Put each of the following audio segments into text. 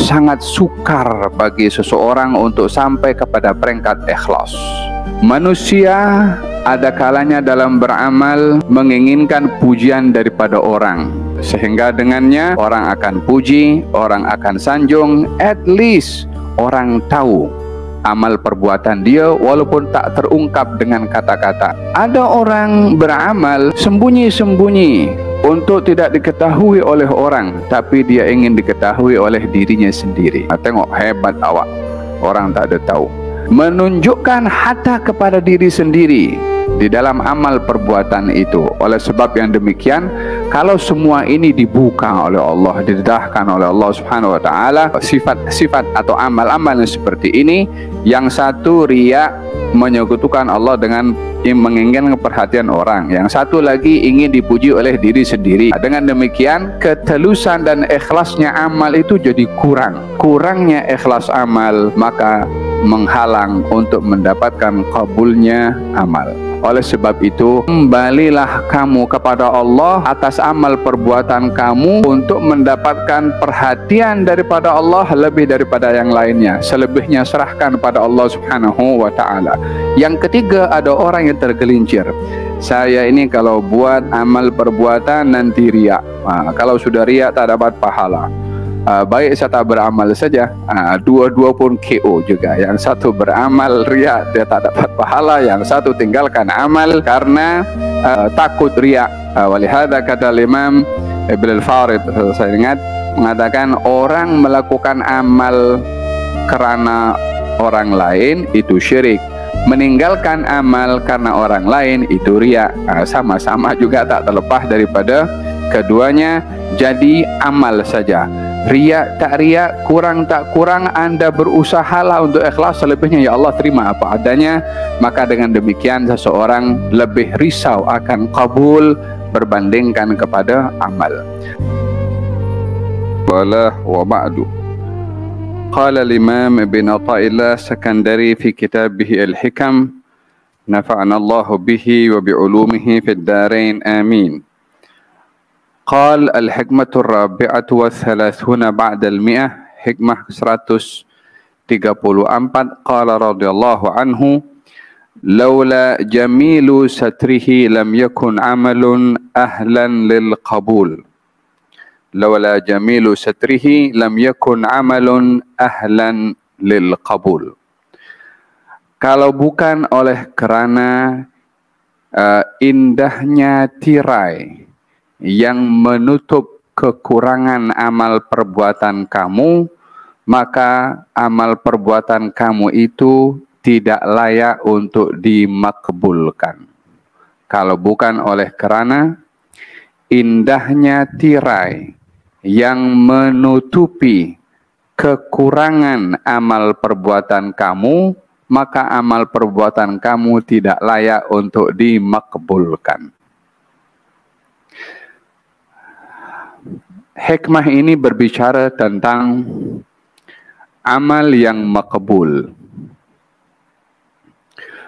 sangat sukar bagi seseorang untuk sampai kepada peringkat ikhlas. Manusia ada kalanya dalam beramal menginginkan pujian daripada orang, sehingga dengannya orang akan puji, orang akan sanjung, at least orang tahu amal perbuatan dia walaupun tak terungkap dengan kata-kata. Ada orang beramal sembunyi-sembunyi untuk tidak diketahui oleh orang, tapi dia ingin diketahui oleh dirinya sendiri. Tengok hebat awak, orang tak ada tahu. Menunjukkan hatta kepada diri sendiri di dalam amal perbuatan itu. Oleh sebab yang demikian, kalau semua ini dibuka oleh Allah, didedahkan oleh Allah Subhanahu wa taala, sifat-sifat atau amal-amal yang seperti ini, yang satu riya, menyekutukan Allah dengan menginginkan perhatian orang, yang satu lagi ingin dipuji oleh diri sendiri. Dengan demikian, ketelusan dan ikhlasnya amal itu jadi kurang. Kurangnya ikhlas amal maka menghalang untuk mendapatkan kabulnya amal. Oleh sebab itu, kembalilah kamu kepada Allah atas amal perbuatan kamu untuk mendapatkan perhatian daripada Allah lebih daripada yang lainnya. Selebihnya serahkan pada Allah Subhanahu wa taala. Yang ketiga, ada orang yang tergelincir. Saya ini kalau buat amal perbuatan nanti riak. Kalau sudah riak tak dapat pahala. Baik saya tak beramal saja, dua-dua pun KO juga. Yang satu beramal riak, dia tak dapat pahala. Yang satu tinggalkan amal karena takut riak. Walihada kata Imam Ibn al-Farid, saya ingat, mengatakan orang melakukan amal kerana orang lain itu syirik, meninggalkan amal karena orang lain itu riak. Sama-sama juga tak terlepas daripada keduanya. Jadi amal saja, riak tak riak, kurang tak kurang, anda berusahalah untuk ikhlas. Selebihnya ya Allah terima apa adanya. Maka dengan demikian seseorang lebih risau akan kabul berbandingkan kepada amal. Wala wa ba'du. Qala al-Imam Ibn Athaillah Sakandari fi kitabih al-Hikam, nafa'ana Allah bihi wa bi'ulumihi fid darain amin. قال الحكمة الرابعة والثلاثون بعد المئة حكمة 134 قال رضي الله عنه لولا جميل ستره لم يكن عمل أهلا للقبول لولا جميل ستره لم يكن عمل أهلا للقبول. Kalau bukan oleh kerana indahnya tirai yang menutup kekurangan amal perbuatan kamu, maka amal perbuatan kamu itu tidak layak untuk dimakbulkan. Kalau bukan oleh kerana indahnya tirai yang menutupi kekurangan amal perbuatan kamu, maka amal perbuatan kamu tidak layak untuk dimakbulkan. Hikmah ini berbicara tentang amal yang makbul.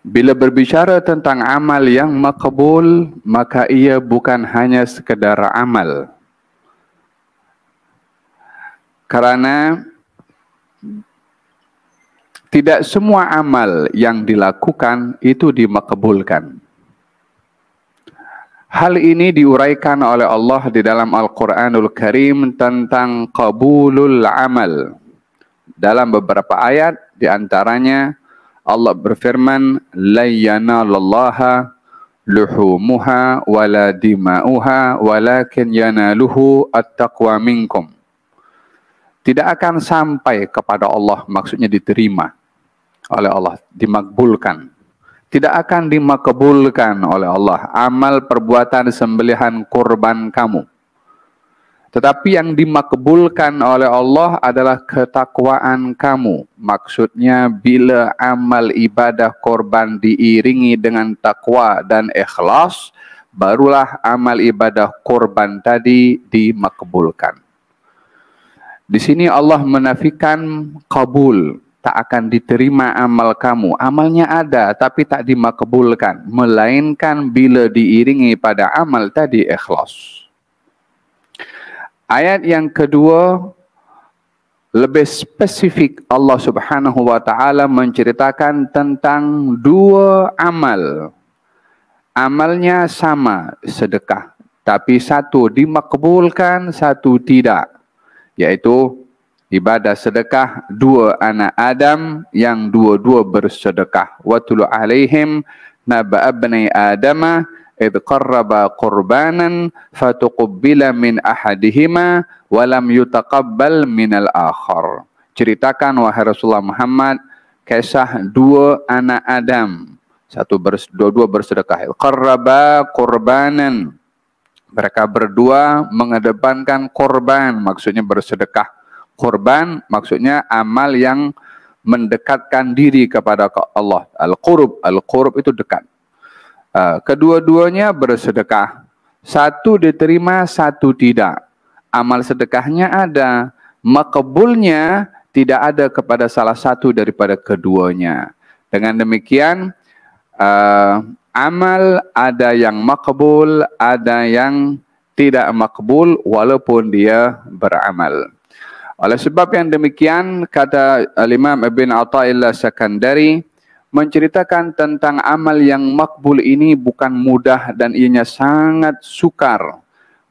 Bila berbicara tentang amal yang makbul, maka ia bukan hanya sekedar amal. Karena tidak semua amal yang dilakukan itu dimakbulkan. Hal ini diuraikan oleh Allah di dalam Al-Quranul Karim tentang qabulul amal. Dalam beberapa ayat, di antaranya Allah berfirman, "La yanalallaha luhumuha wala dima'uha walakin yanaluhu at-taqwa minkum." Tidak akan sampai kepada Allah, maksudnya diterima oleh Allah, dimakbulkan. Tidak akan dimakbulkan oleh Allah amal perbuatan sembelihan kurban kamu. Tetapi yang dimakbulkan oleh Allah adalah ketakwaan kamu. Maksudnya bila amal ibadah korban diiringi dengan takwa dan ikhlas, barulah amal ibadah korban tadi dimakbulkan. Di sini Allah menafikan kabul, tak akan diterima amal kamu. Amalnya ada tapi tak dimakbulkan, melainkan bila diiringi pada amal tadi ikhlas. Ayat yang kedua Lebih spesifik Allah Subhanahu wa taala menceritakan tentang dua amal. Amalnya sama, sedekah, tapi satu dimakbulkan, satu tidak, yaitu ibadah sedekah dua anak Adam yang dua-dua bersedekah. Watlu alaihim naba abnai Adama idh qarraba qurbanan fatuqabbala min ahadihima walam yutaqabbal minal akhar. Ceritakan wahai Rasulullah Muhammad kisah dua anak Adam, dua-dua bersedekah. Qarraba qurbanan, mereka berdua mengedepankan korban, maksudnya bersedekah. Korban maksudnya amal yang mendekatkan diri kepada Allah. Al-qurb itu dekat. Kedua-duanya bersedekah. Satu diterima, satu tidak. Amal sedekahnya ada, makbulnya tidak ada kepada salah satu daripada keduanya. Dengan demikian, amal ada yang makbul, ada yang tidak makbul walaupun dia beramal. Oleh sebab yang demikian, kata Imam Ibn Athaillah Sakandari menceritakan tentang amal yang makbul ini bukan mudah dan ianya sangat sukar.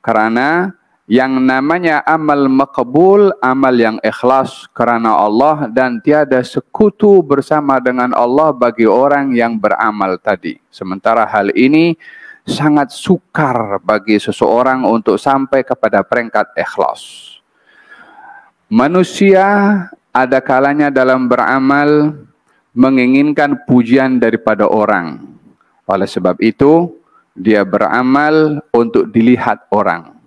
Karena yang namanya amal makbul, amal yang ikhlas karena Allah dan tiada sekutu bersama dengan Allah bagi orang yang beramal tadi. Sementara hal ini sangat sukar bagi seseorang untuk sampai kepada peringkat ikhlas. Manusia ada kalanya dalam beramal menginginkan pujian daripada orang. Oleh sebab itu, dia beramal untuk dilihat orang.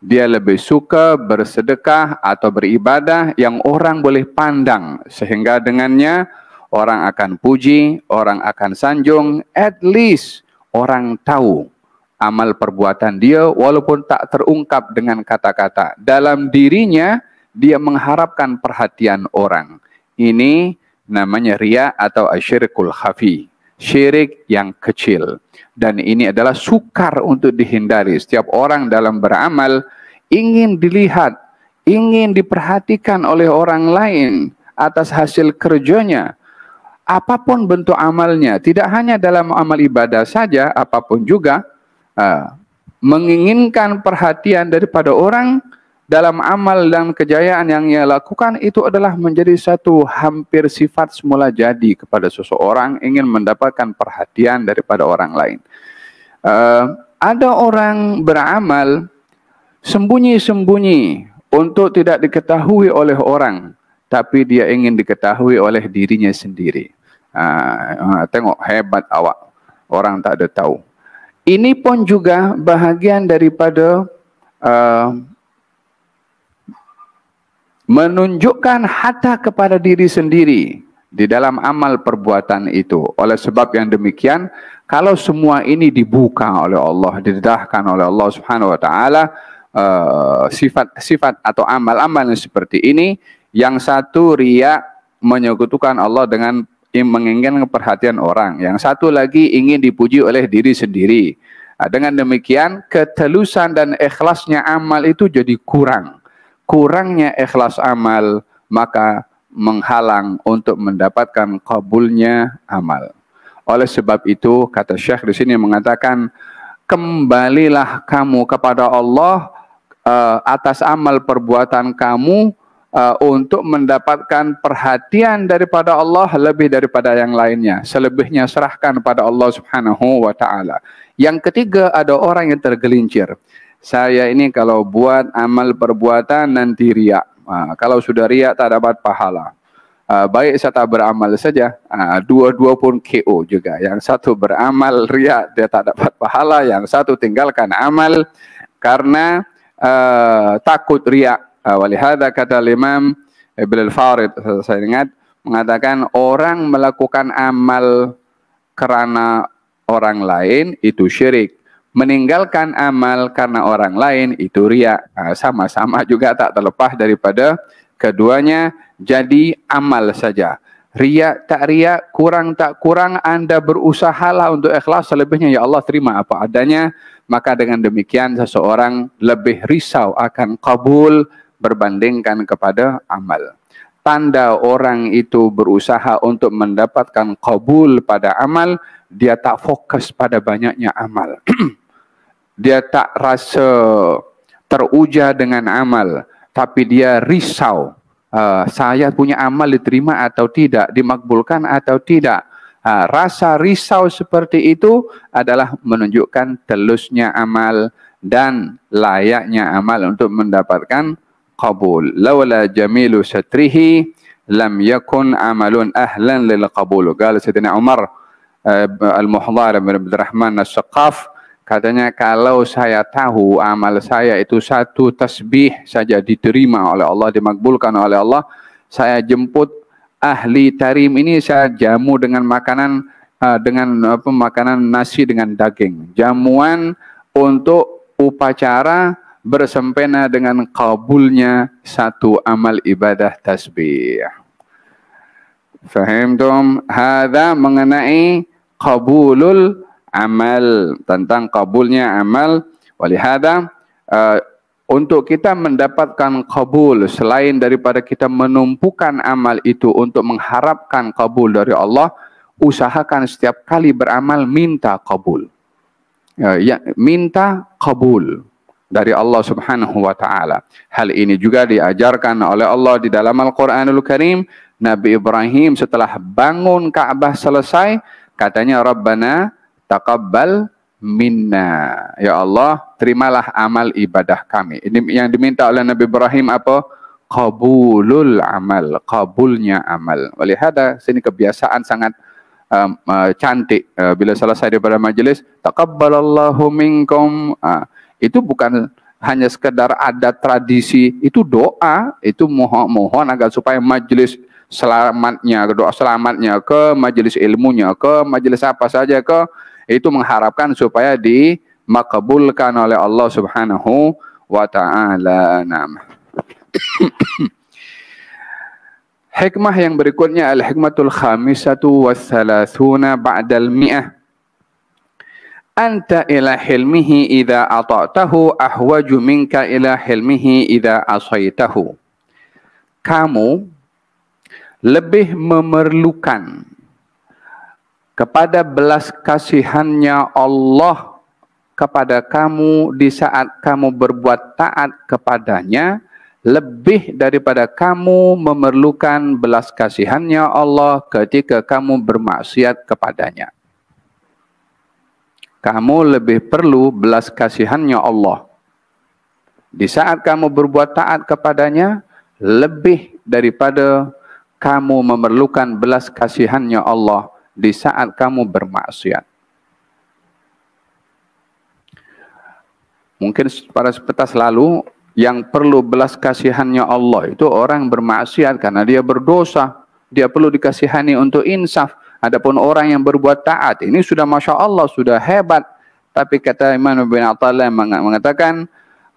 Dia lebih suka bersedekah atau beribadah yang orang boleh pandang, sehingga dengannya orang akan puji, orang akan sanjung, at least orang tahu amal perbuatan dia walaupun tak terungkap dengan kata-kata. Dalam dirinya, dia mengharapkan perhatian orang. Ini namanya riya atau asyirkul khafi. Syirik yang kecil. Dan ini adalah sukar untuk dihindari. Setiap orang dalam beramal ingin dilihat, ingin diperhatikan oleh orang lain atas hasil kerjanya. Apapun bentuk amalnya, tidak hanya dalam amal ibadah saja, apapun juga, menginginkan perhatian daripada orang dalam amal dan kejayaan yang ia lakukan itu adalah menjadi satu hampir sifat semula jadi kepada seseorang, ingin mendapatkan perhatian daripada orang lain. Ada orang beramal sembunyi-sembunyi untuk tidak diketahui oleh orang, tapi dia ingin diketahui oleh dirinya sendiri. Tengok hebat awak, orang tak ada tahu. Ini pun juga bahagian daripada menunjukkan hatta kepada diri sendiri di dalam amal perbuatan itu. Oleh sebab yang demikian, kalau semua ini dibuka oleh Allah, didedahkan oleh Allah Subhanahu wa taala, sifat-sifat atau amal-amal yang seperti ini, yang satu riya, menyekutukan Allah dengan menginginkan perhatian orang, yang satu lagi ingin dipuji oleh diri sendiri. Dengan demikian, ketulusan dan ikhlasnya amal itu jadi kurang. Kurangnya ikhlas amal maka menghalang untuk mendapatkan kabulnya amal. Oleh sebab itu kata Syekh di sini mengatakan, kembalilah kamu kepada Allah atas amal perbuatan kamu untuk mendapatkan perhatian daripada Allah lebih daripada yang lainnya. Selebihnya serahkan pada Allah Subhanahu wa taala. Yang ketiga, ada orang yang tergelincir. Saya ini kalau buat amal perbuatan nanti riak. Kalau sudah riak tak dapat pahala. Baik saya tak beramal saja. Dua-dua pun KO juga. Yang satu beramal riak dia tak dapat pahala. Yang satu tinggalkan amal karena takut riak. Walihada kata Imam Ibn al-Farid, saya ingat, mengatakan orang melakukan amal karena orang lain itu syirik. Meninggalkan amal karena orang lain itu riya. Sama-sama juga tak terlepas daripada keduanya, jadi amal saja. Riya tak riya, kurang tak kurang, Anda berusahalah untuk ikhlas, selebihnya ya Allah terima apa adanya. Maka dengan demikian seseorang lebih risau akan kabul berbandingkan kepada amal. Tanda orang itu berusaha untuk mendapatkan qabul pada amal, dia tak fokus pada banyaknya amal. Dia tak rasa teruja dengan amal, tapi dia risau. Saya punya amal diterima atau tidak, dimakbulkan atau tidak. Rasa risau seperti itu adalah menunjukkan telusnya amal dan layaknya amal untuk mendapatkan qabul. Laula jamilu satrihi lam yakun amalun ahlan lil qabul. Qala Sayyidina Umar Al-Muhdhar bin Abdurrahman As-Saqaf, katanya kalau saya tahu amal saya itu satu tasbih saja diterima oleh Allah, dimakbulkan oleh Allah, saya jemput ahli tarim ini, saya jamu dengan makanan makanan nasi dengan daging, jamuan untuk upacara bersempena dengan kabulnya satu amal ibadah tasbih. Fahimtum? Hadza mengenai qabulul amal, tentang kabulnya amal. Walihada untuk kita mendapatkan qabul, selain daripada kita menumpukan amal itu untuk mengharapkan qabul dari Allah, usahakan setiap kali beramal minta qabul. Minta qabul dari Allah Subhanahu wa taala. Hal ini juga diajarkan oleh Allah di dalam Al-Qur'anul Karim. Nabi Ibrahim setelah bangun Ka'bah selesai, katanya Rabbana taqabbal minna, ya Allah terimalah amal ibadah kami. Ini yang diminta oleh Nabi Ibrahim apa? Qabulul amal, qabulnya amal. Walihada sini kebiasaan sangat cantik. Bila selesai daripada majelis, taqabbalallahu minkum, itu bukan hanya sekedar adat tradisi, itu doa, itu mohon agar supaya majelis selamatnya, doa selamatnya ke majelis ilmunya, ke majelis apa saja ke, itu mengharapkan supaya dimakbulkan oleh Allah Subhanahu wa taala. Hikmah yang berikutnya, al-hikmatul khamisatu wassalatsuna ba'dal mi'ah. Anta ila hilmihi idza ata'tahu ahwaju minka ila hilmihi idza asaitahu. Kamu lebih memerlukan kepada belas kasihannya Allah kepada kamu di saat kamu berbuat taat kepadanya, lebih daripada kamu memerlukan belas kasihannya Allah ketika kamu bermaksiat kepadanya. Kamu lebih perlu belas kasihannya Allah di saat kamu berbuat taat kepadanya, lebih daripada kamu memerlukan belas kasihannya Allah di saat kamu bermaksiat. Mungkin pada sepetas lalu, yang perlu belas kasihannya Allah itu orang bermaksiat karena dia berdosa. Dia perlu dikasihani untuk insaf. Adapun orang yang berbuat taat, ini sudah Masya Allah, sudah hebat. Tapi kata Imam bin Attallah mengatakan,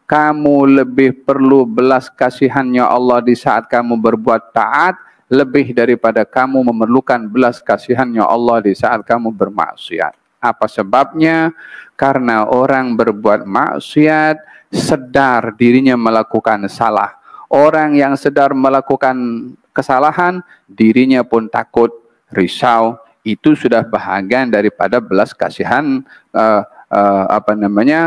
kamu lebih perlu belas kasihannya Allah di saat kamu berbuat taat, lebih daripada kamu memerlukan belas kasihannya Allah di saat kamu bermaksiat. Apa sebabnya? Karena orang berbuat maksiat sedar dirinya melakukan salah. Orang yang sedar melakukan kesalahan, dirinya pun takut, risau. Itu sudah bahagian daripada belas kasihan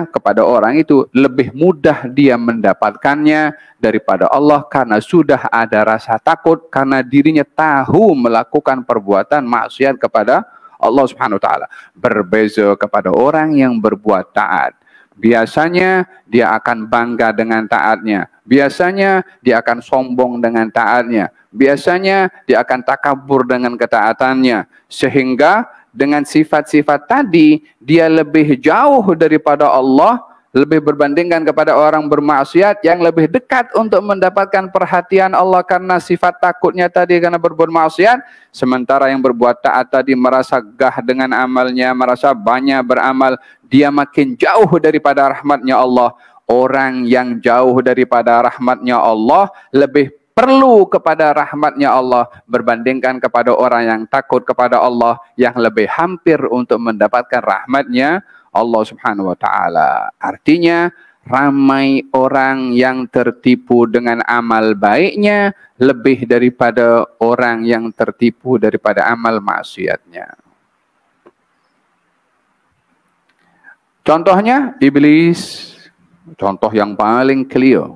kepada orang itu. Lebih mudah dia mendapatkannya daripada Allah karena sudah ada rasa takut, karena dirinya tahu melakukan perbuatan maksiat kepada Allah Subhanahu wa taala. Berbeza kepada orang yang berbuat taat. Biasanya dia akan bangga dengan taatnya. Biasanya dia akan sombong dengan taatnya. Biasanya dia akan takabur dengan ketaatannya. Sehingga dengan sifat-sifat tadi, dia lebih jauh daripada Allah, lebih berbandingkan kepada orang bermaksiat yang lebih dekat untuk mendapatkan perhatian Allah karena sifat takutnya tadi karena berbuat maksiat. Sementara yang berbuat taat tadi merasa gah dengan amalnya, merasa banyak beramal, dia makin jauh daripada rahmatnya Allah. Orang yang jauh daripada rahmatnya Allah lebih perlu kepada rahmatnya Allah berbandingkan kepada orang yang takut kepada Allah yang lebih hampir untuk mendapatkan rahmatnya Allah Subhanahu wa taala. Artinya ramai orang yang tertipu dengan amal baiknya lebih daripada orang yang tertipu daripada amal maksiatnya. Contohnya iblis, contoh yang paling clear.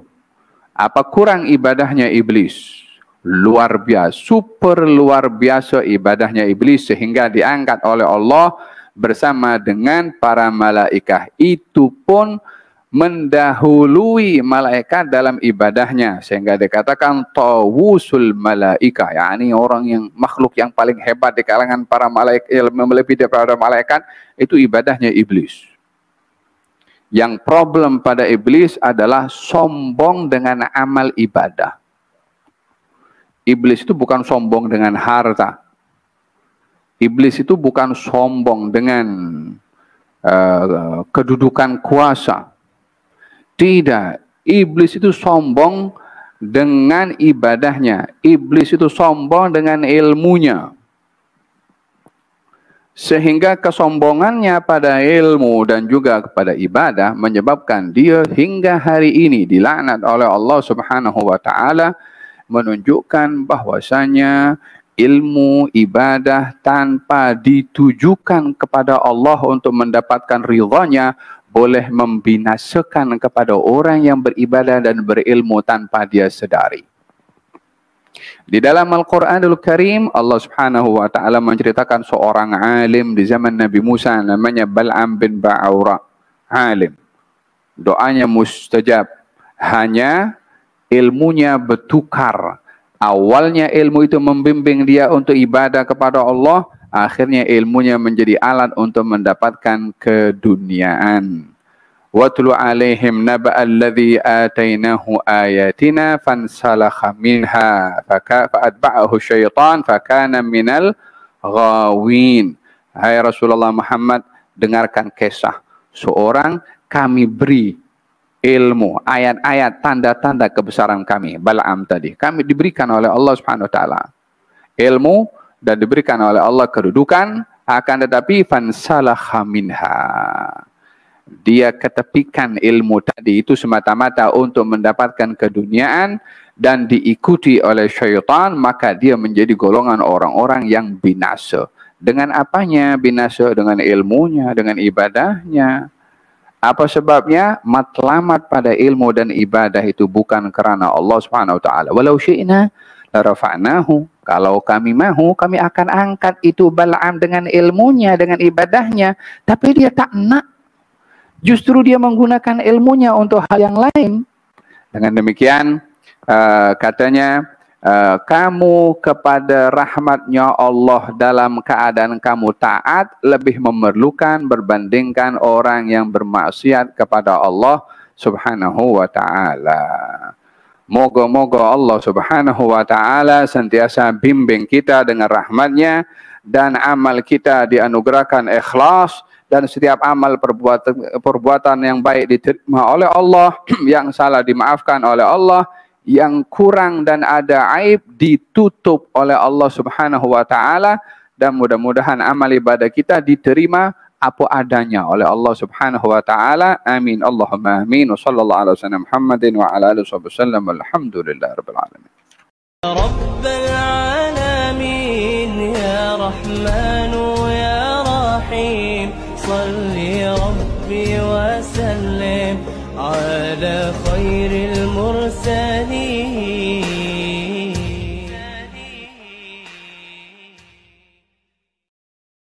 Apa kurang ibadahnya iblis? Luar biasa, super luar biasa ibadahnya iblis sehingga diangkat oleh Allah bersama dengan para malaikat. Itu pun mendahului malaikat dalam ibadahnya sehingga dikatakan tawusul malaika, yakni orang yang makhluk yang paling hebat di kalangan para malaikat, melebihi daripada malaikat, itu ibadahnya iblis. Yang problem pada iblis adalah sombong dengan amal ibadah. Iblis itu bukan sombong dengan harta. Iblis itu bukan sombong dengan kedudukan kuasa. Tidak. Iblis itu sombong dengan ibadahnya. Iblis itu sombong dengan ilmunya. Sehingga kesombongannya pada ilmu dan juga kepada ibadah menyebabkan dia hingga hari ini dilaknat oleh Allah Subhanahu wa taala, menunjukkan bahwasanya ilmu ibadah tanpa ditujukan kepada Allah untuk mendapatkan ridhanya boleh membinasakan kepada orang yang beribadah dan berilmu tanpa dia sedari. Di dalam Al-Quranul Karim, Allah Subhanahu wa taala menceritakan seorang alim di zaman Nabi Musa namanya Bal'am bin Ba'ura. Alim. Doanya mustajab. Hanya ilmunya bertukar. Awalnya ilmu itu membimbing dia untuk ibadah kepada Allah, akhirnya ilmunya menjadi alat untuk mendapatkan keduniaan. Watlu alaihim naba'al ladzi atainahu ayatina fansalakha minha fa'atba'ahu syaitan fakana minal ghawin. Hai Rasulullah Muhammad, dengarkan kisah seorang kami beri ilmu, ayat-ayat, tanda-tanda kebesaran kami. Bal'am tadi, kami diberikan oleh Allah Subhanahu wa taala ilmu dan diberikan oleh Allah kedudukan, akan tetapi fansalakha minha, dia ketepikan ilmu tadi itu semata-mata untuk mendapatkan keduniaan dan diikuti oleh syaitan, maka dia menjadi golongan orang-orang yang binasa. Dengan apanya binasa? Dengan ilmunya, dengan ibadahnya. Apa sebabnya? Matlamat pada ilmu dan ibadah itu bukan kerana Allah Subhanahu wa taala. Walau syi'na la rafa'nahu. Kalau kami mahu, kami akan angkat itu Bal'am dengan ilmunya, dengan ibadahnya. Tapi dia tak nak. Justru dia menggunakan ilmunya untuk hal yang lain. Dengan demikian, katanya, kamu kepada rahmatnya Allah dalam keadaan kamu taat lebih memerlukan berbandingkan orang yang bermaksiat kepada Allah Subhanahu wa ta'ala. Moga-moga Allah Subhanahu wa ta'ala sentiasa bimbing kita dengan rahmatnya dan amal kita dianugerahkan ikhlas dan setiap amal perbuatan yang baik diterima oleh Allah, yang salah dimaafkan oleh Allah, yang kurang dan ada aib ditutup oleh Allah Subhanahu wa taala, dan mudah-mudahan amal ibadah kita diterima apa adanya oleh Allah Subhanahu wa taala. Amin. Allahumma amin. Wa sallallahu alaihi wasallam Muhammadin wa ala alihi wasallam. Alhamdulillahirabbil alamin. Rabbal alamin ya Rahman ya Rahim. Salli Rabbi wa sallim ala